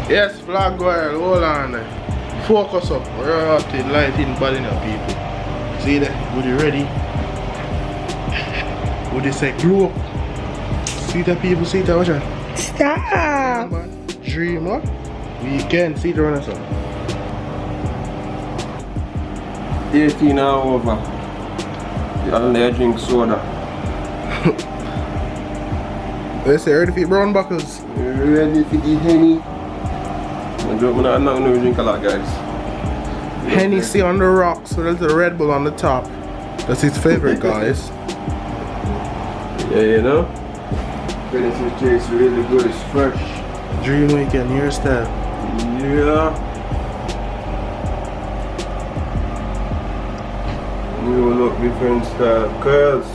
Yes, flag oil, hold on there. Focus up, rotted, lighting body now, people. See that? Would you ready? Would you say glue up? See that, people? See that? Watch out. Stop! Dream, what? Weekend, see the runner, sir. 18 hours over. Y'all there drink soda. Let's say, ready for your brown buckles? Ready for the Henny? I'm not gonna drink a lot, guys. Hennessy on the rocks, so there's a Red Bull on the top. That's his favorite, guys. Yeah, you know? Hennessy tastes really good, it's fresh. Dream weekend, your style. Yeah. You look different style. Curls.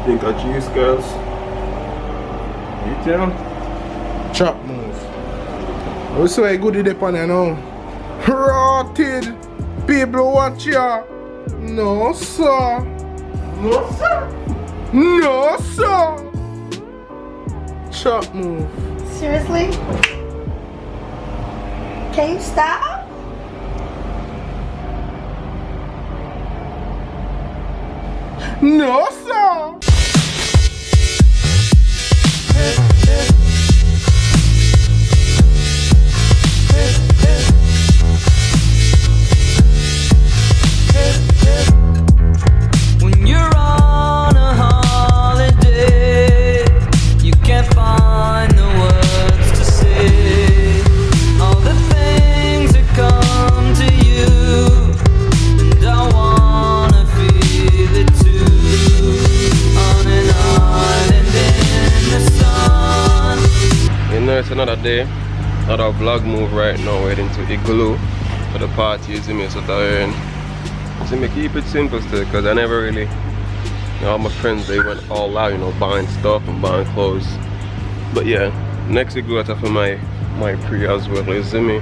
Think of cheese curls. You tell? Chop move. We saw a goodie dip on there now. Rotted. People watch ya. No sir. No, sir. No sir. Chop move. Seriously? Can you stop? No sir. When you're on a holiday, you can't find the words to say all the things that come to you, and I wanna feel it too. On an island in the sun. You know, it's another day. Another vlog move right now. We're heading to Igloo for the party. You see me, so tired. See me, keep it simple still, because I never really, you know, all my friends, they went all out, you know, buying stuff and buying clothes. But yeah, next Igloo after for my pre as well, you see me.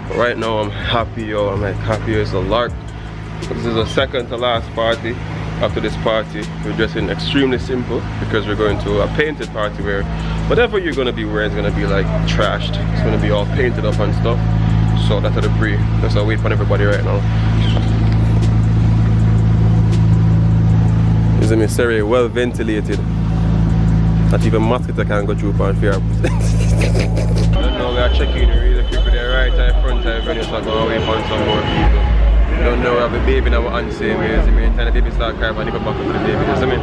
But right now I'm happy, yo. I'm like happy as a lark. This is the second to last party. After this party, we're dressing extremely simple because we're going to a painted party where whatever you're gonna be wearing is gonna be like trashed. It's gonna be all painted up and stuff. So that's the pre. That's a wait for everybody right now. Is a mystery well ventilated. Not even mosquito can go through on fear. I don't know, we are checking really people there right at front time venue, so I'm gonna wait for some more people. I don't know, we have a baby now on the same way, you see me, and the baby start crying and they go back up to the baby, you see me?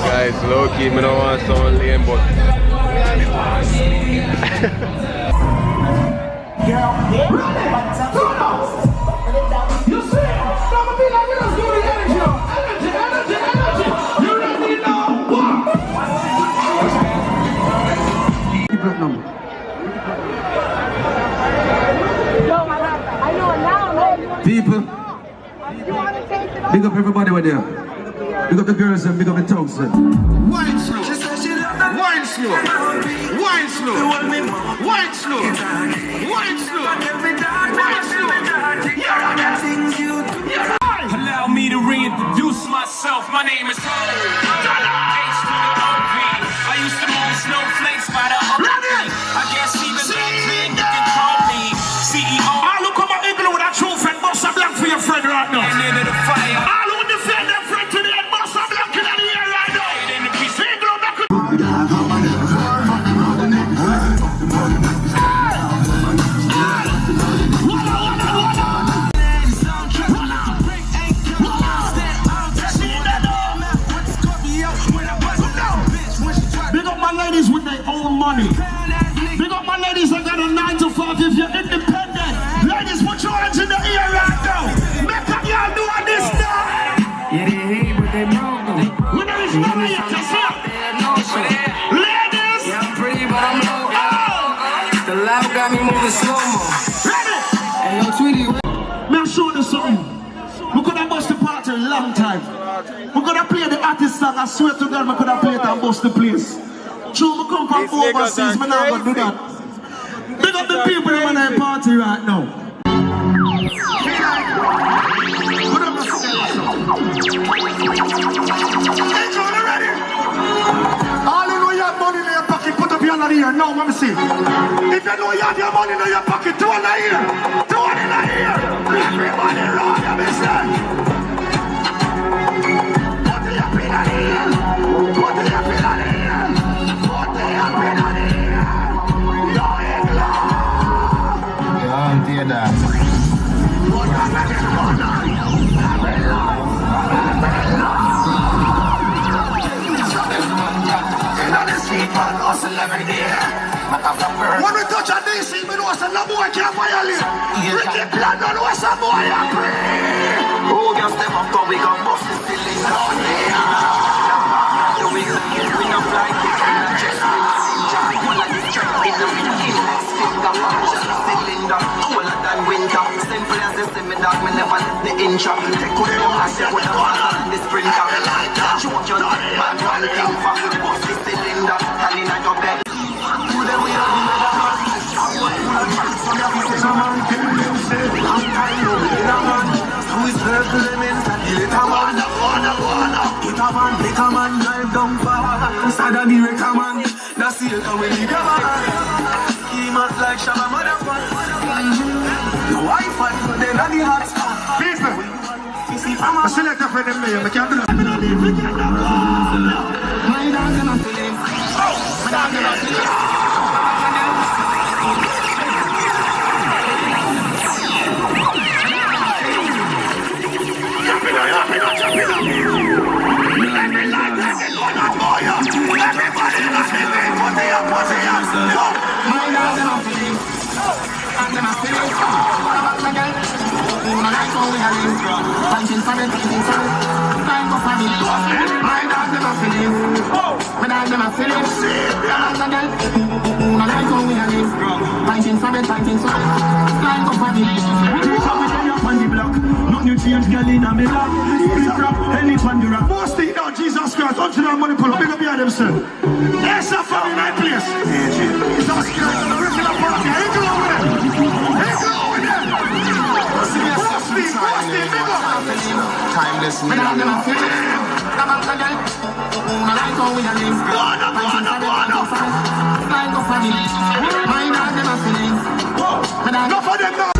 Guys, low key, I don't want someone lame, but people, big up everybody over there. Big up the girls and big up the tongues. Wine slow, wine slow, wine slow, wine slow, wine slow, wine slow. Allow me to reintroduce myself. My name is H to the OV. I used to move snowflakes by the OV. I guess even back then you can call me CEO. I look up at Igloo with a true friend, bust a blank for your friend right now. And into the fire. I look defend their friend today and bust a blank in the air right now. In the piece. Igloo back with big up my ladies with their own money. Big up my ladies that got a 9 to 5 if you're independent. Ladies, put your hands in the air right now. Make a girl do this now. Yeah, they hate, but they broke them. When there is no way you can see it. Ladies. Yeah, I'm pretty, but I'm low. The loud got me moving slow-mo. Ready? Hey, yo, Tweety. May I show you something? We could have bust the party a long time. We could have played the artist song. I swear to God, we could have played and bust the place. True, we come from overseas, we're not going to do that. Big up the people in my party right now. you know you have your money in your pocket, two in the ear. Two in the ear. Everybody run your business. Put the up in the ear. Put the up in the ear. Put the up in the ear. Yo, Igloo. Yeah, I'm dear that. Put the up in the when we touch a DC, we know some boy can't violate. Ricky Plan don't know some boy agree. Oh, just them up, we got bust the ceiling down here. We don't fly, we can't just all of the strength in the index finger function cylinder. Cooler than winter. Simple as the semi-dog, me never let the inch up. Take with the massive with the master and the sprinter. Shoot your man, one thing for bust the cylinder. Standing at your bed. I select a friend of me, I can't do that. My dog and I'm feeling. My dog and I'm feeling. Most thing now, Jesus Christ, don't you know money pull up, big up behind himself. That's a family night place. Jesus Christ, the regular party, Igloo with it. Igloo with it. Most thing, big up. Timeless me. Enough of them now.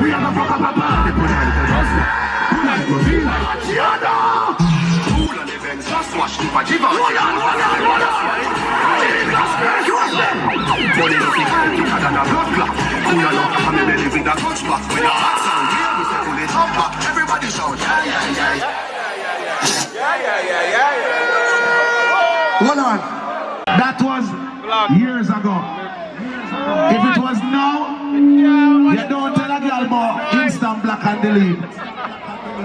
We are the Hold on. That was years ago. If it was now, you don't tell a girl about instant black and delete.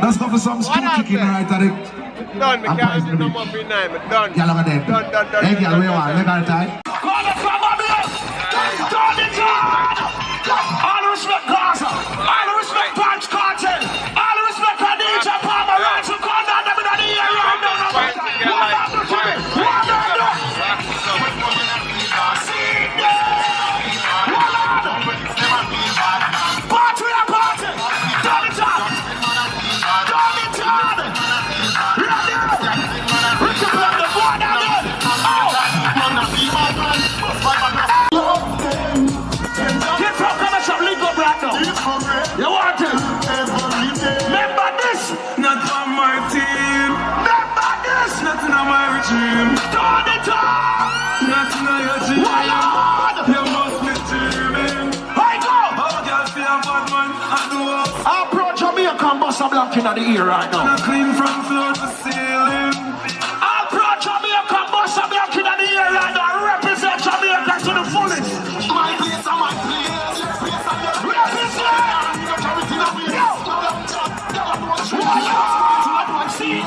Let's go for some screw kicking right at it. Done, me can't do no more for 9, but done. Girl, over there. Done. Hey, girl, where you want? Make her tie. Call it from up here. Turn it on. All respect, Gaza. All respect, Punch Cartel. All respect, DJ Palmer. Right, so call down them in the air right now. What happened to me? What happened? Party a party. Turn it on. Turn it on. Ready? Ricky Black, the boy down there. Get from coming some legal right now. You want it? Remember this? Not on my team. Remember this? Nothing on my regime. Turn it on. Nothing on your team. Wild. You must be dreaming. I go. Oh, girl, see a bad man. I do what? I approach Jamaica and bust a blank in the ear right now. Not clean from floor to ceiling. I approach Jamaica and bust a blank in the ear right now. I represent Jamaica to the fullest. My place and my place. Represent. See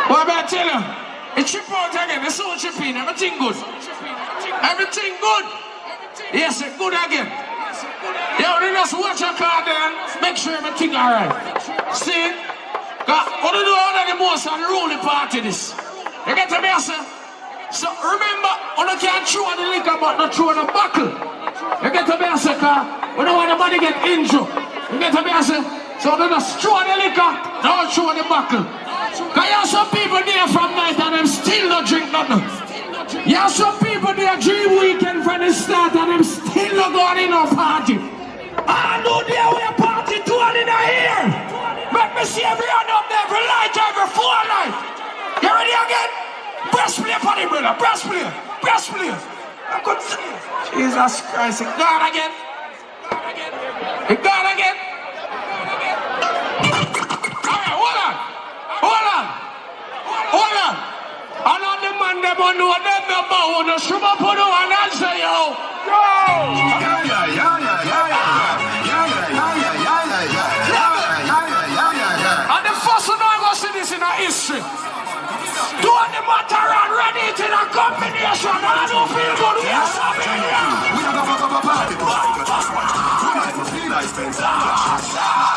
What about tell you? It's chip out again, it's so chipping, everything good. Everything good. Yes, it's good again. Yo, you just watch your car then, make sure everything alright. See? What do you do all of the most unruly part of this? You get to me, sir? So remember, you can't throw the liquor but not throw the buckle. You get to me, sir? We don't want nobody get injured. You get to me, sir? So they just throw the liquor, don't throw the buckle. Cause you have some people there from night and them still don't drink nothing. You have some people there dream weekend from the start and them still not going in no party. I know there we party to one in here. Let me see every hand up there, every light, every full light. You ready again? Breast play for the brother, breast play. I could see. Jesus Christ, it gone again. It gone again. Alright, hold on. And on the man them on know them the bow, the shrimp up on the one and say yo. And the first one I go see this in our history. Doing the matter and ready to the combination. I don't feel good. We are something here. We are going to go party tonight. Tonight must be like Spencer.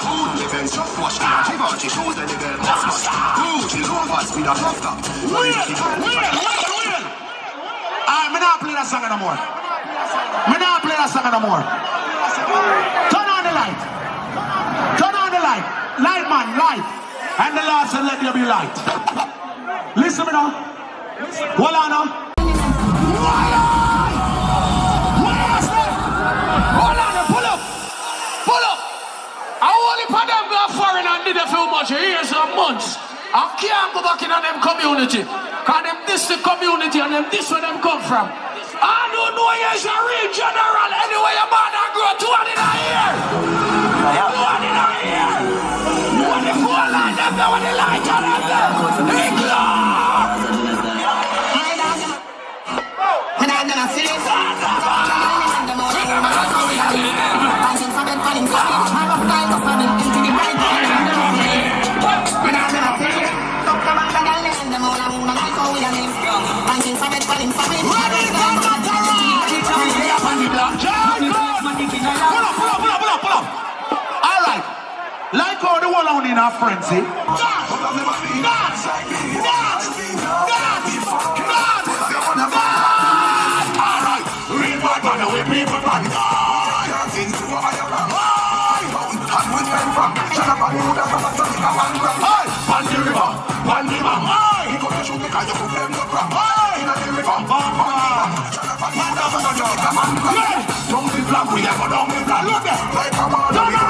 Food living, just wash me. Givenchy shoes and again. Gucci rovers with a soft top. Will. I'm not playing that song anymore. Turn on the light. Light, man, light. And the Lord said, let there be light. Listen me now. Hold on now. Hold on, pull up. I only put them go foreign and did a few much years and months. I can't go back in on them community. Cause them this the community and them this where them come from. I don't know you's a real general anyway your man and grow to one in a year. One in a year. When the full line them there, when the light on them there. Igloo. And I'm gonna see this. Pull up. Alright. Like how the one on in our frenzy. Alright. Real bad man, we people bad. On the river, on the man. He go to shoot because you put them the crap. In the river, don't be black, we never don't be black. Look there, like a man.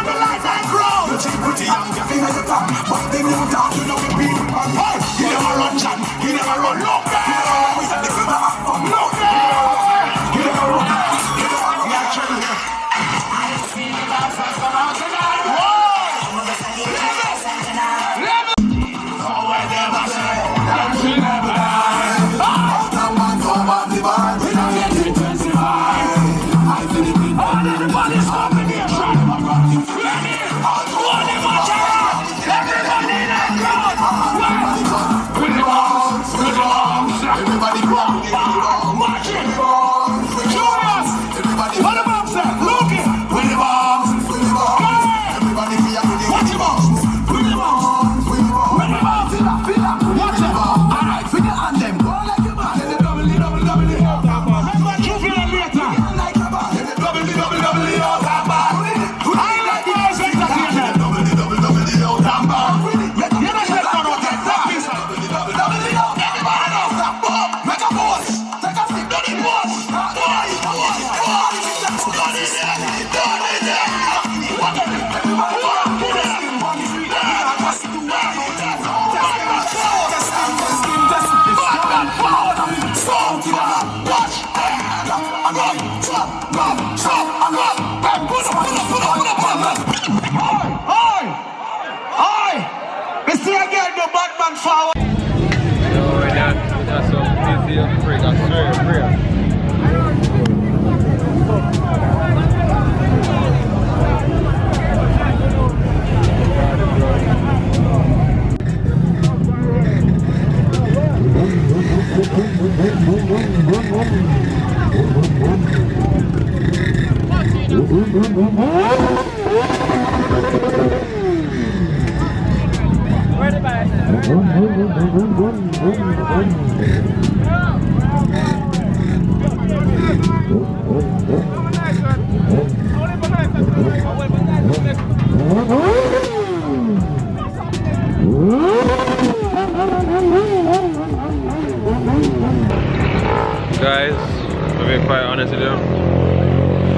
honest with you,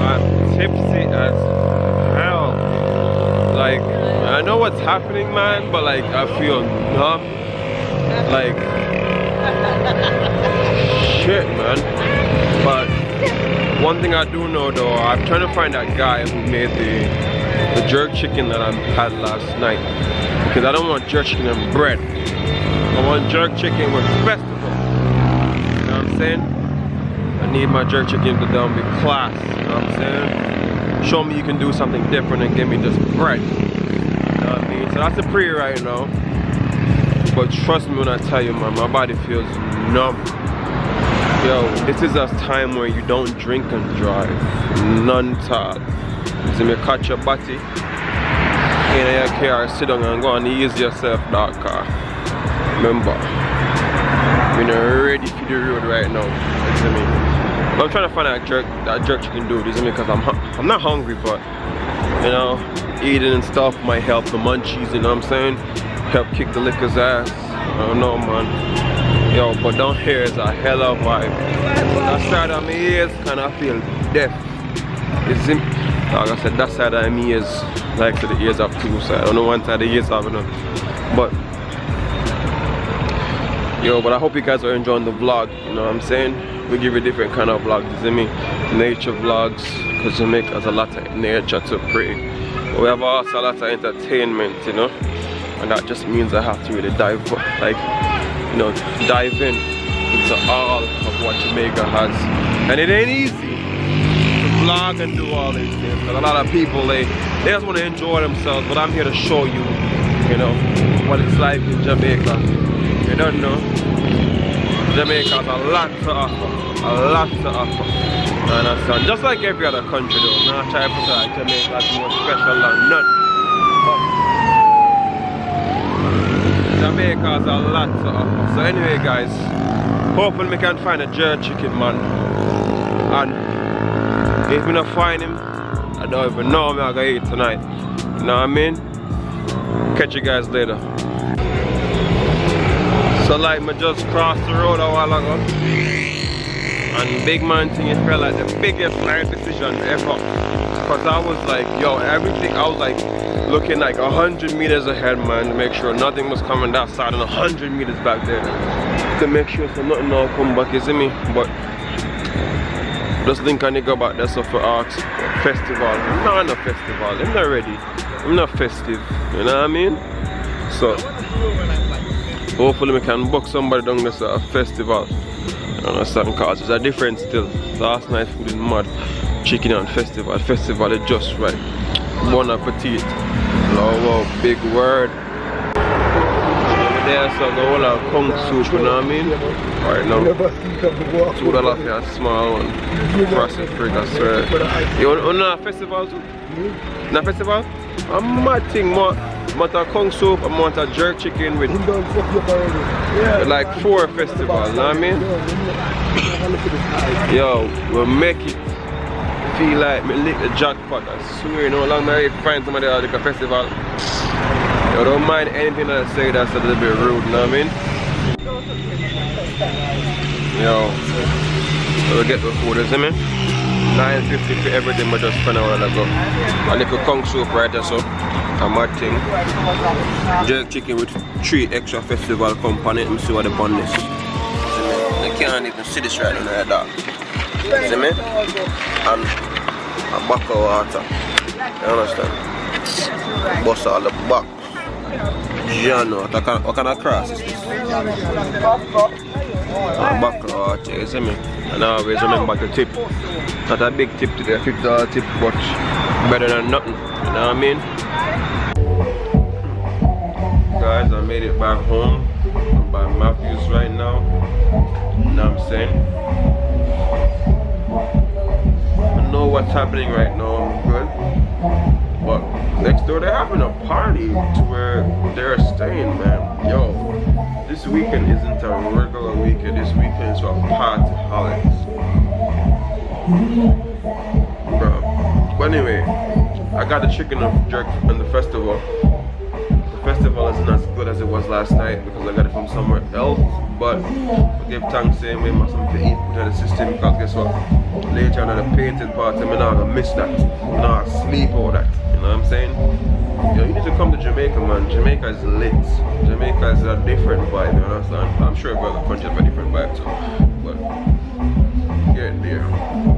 I'm tipsy as hell. Like, I know what's happening, man, but like, I feel numb. Like, shit, man. But one thing I do know though, I'm trying to find that guy who made the jerk chicken that I had last night. Because I don't want jerk chicken and bread. I want jerk chicken with vegetable. You know what I'm saying? I need my jerk chicken to be class. You know what I'm saying? Show me you can do something different and give me just bread. You know what I mean? So that's a pre right now. But trust me when I tell you, man, my body feels numb. Yo, this is a time where you don't drink and drive. None talk. So you catch your body in your car, sit down and go and ease yourself that car. Remember, we're not ready for the road right now. You see me? I'm trying to find that jerk chicken dude, you see me? Because I'm not hungry, but you know, eating and stuff might help the munchies, you know what I'm saying? Help kick the liquor's ass. I don't know, man. Yo, but down here is a hella vibe. That side of me ears kind of feel deaf. You see? Like I said, that side of me is like to the ears of two sides. I don't know one side of the ears have enough. But yo, but I hope you guys are enjoying the vlog. You know what I'm saying? We give you different kind of vlogs, you see me? Nature vlogs, because Jamaica has a lot of nature to pray. But we have also a lot of entertainment, you know? And that just means I have to really dive in into all of what Jamaica has. And it ain't easy to vlog and do all these things. Because a lot of people, they just want to enjoy themselves, but I'm here to show you, you know, what it's like in Jamaica. You don't know. Jamaica has a lot to offer. A lot to offer. You understand? Just like every other country though. I'm not trying to put like Jamaica as more special than none. But Jamaica has a lot to offer. So anyway guys, hopefully we can find a jerk chicken man. And if we don't find him, I don't even know I'm gonna eat tonight. You know what I mean? Catch you guys later. So like I just crossed the road a while ago. And big man thing, it felt like the biggest life decision ever. Cause I was like, yo, everything, I was like looking like 100 meters ahead, man, to make sure nothing was coming that side and 100 meters back there. To make sure so nothing will come back, you see me? But just link a nigga back there so for Arcs festival. I'm not a festival, I'm not ready. I'm not festive, you know what I mean? So hopefully we can book somebody down there at a festival. You understand? Cause there's a difference still. Last night food is mad. Chicken and festival. Festival is just right. Bon appetit. Wow, big word. There so go all our kung soup, you know what I mean? Right now. $2 for a small one. Frosted frig, I swear. You want a festival too? Na festival? A mad thing, more a kung soup, I want a jerk chicken with like 4 festivals, you know what I mean? Yo, we'll make it feel like me lick the jackpot, I swear, no longer I find somebody at like a festival. Yo, don't mind anything that I say that's a little bit rude, you know what I mean? Yo, we'll get the food, you see me? $9.50 for everything, but just spend a while ago. A little kung soup right there, so a mad thing. Jerk chicken with 3 extra festival components. Let me see what the bun is. I can't even see this right now, like that. See me? And a bucket of water. You understand? Bust all the back. Giano, what kind of cross is this? A bucket of water, you see me? And I always remember to tip. Not a big tip today, $50 tip, but better than nothing. You know what I mean? Guys, I made it back home. I'm by Matthews right now. You know what I'm saying? I know what's happening right now, I'm good. But next door they're having a party to where they're staying, man. Yo, this weekend isn't a regular weekend. This weekend is a party holiday. Bro. But anyway, I got the chicken of jerk in the festival. The festival isn't as good as it was last night because I got it from somewhere else. But we give thanks to him, we must have to eat put in the system because guess what? Later on in the painting part, I'm not gonna miss that. I'm not gonna sleep over that. You know what I'm saying? Yo, you need to come to Jamaica, man. Jamaica is lit. Jamaica is a different vibe, you understand? I'm sure every other country has a different vibe too. But get there.